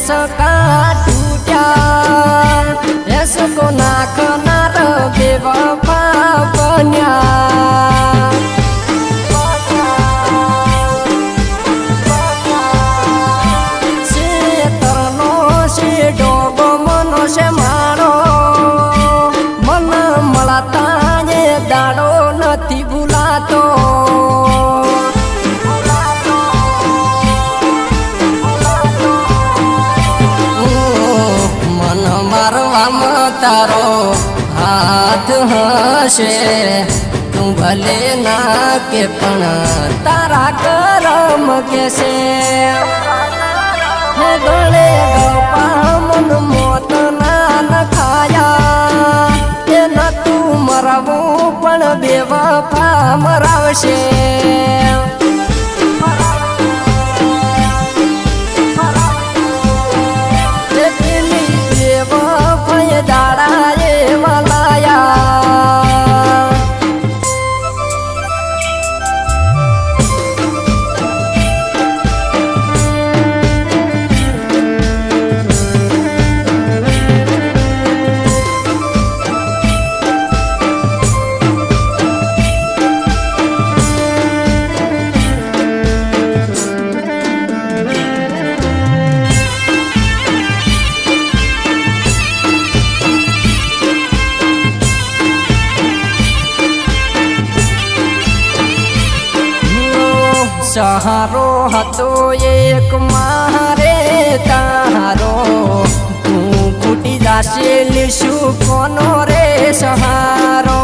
सका टूटा ऐसको नाखनार बेवफा बन्या से तरनो से डोगो मनो से मारो मन मलाता ये दाड़ो नथी भूलातो तारो हाथ हसे तू भले ना के पण तारा करम कैसे गले गपा मन मोत ना न खाया न तू मरवू पण बेवफा मरावशे सहारो हतो एक मारे तारो तू फूटी जाशे लिशु कोनो रे सहारो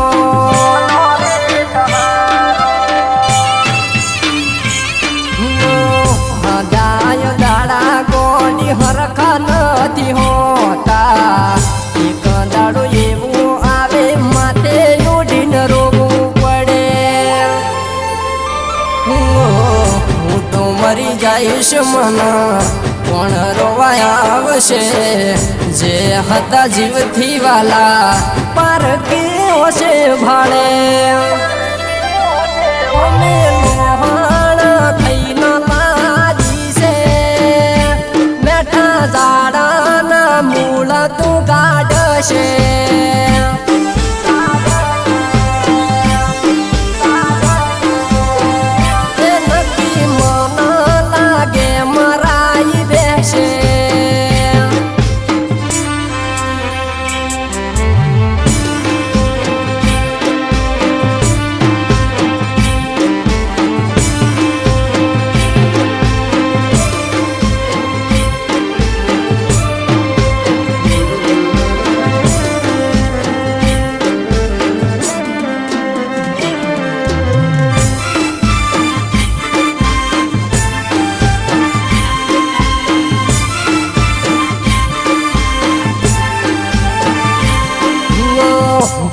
हदाय दाड़ा गोडी हरखा नथी होता एक दाड़ो एवो आवे माथे उडीन रोवू पड़े मरी जाइश मना पण रोवाया आवशे जे हता जीव थी वाला पर के ओसे भाड़े ओमे लोहाण थई न लाजी से बैठा जाड़ा ना मूल तू गाडशे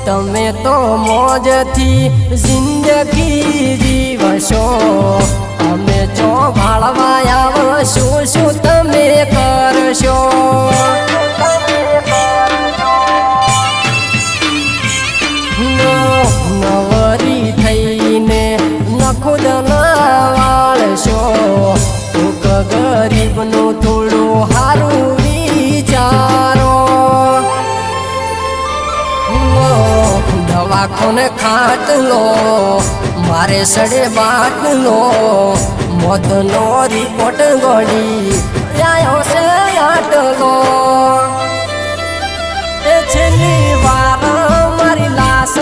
तमे तो मौज थी जिंदगी जीवशो अमे जो भाड़वाया वशो शो तमे करशो नवरी थईने न खुद न वाळशो तूक गरीब नो थोड़ो हारू विचारो दवाखोने खाट लो मारे सड़े बाट लो मौत नो रिपोर्ट गड़ी आयो से आट लो छेली बार मारी लाश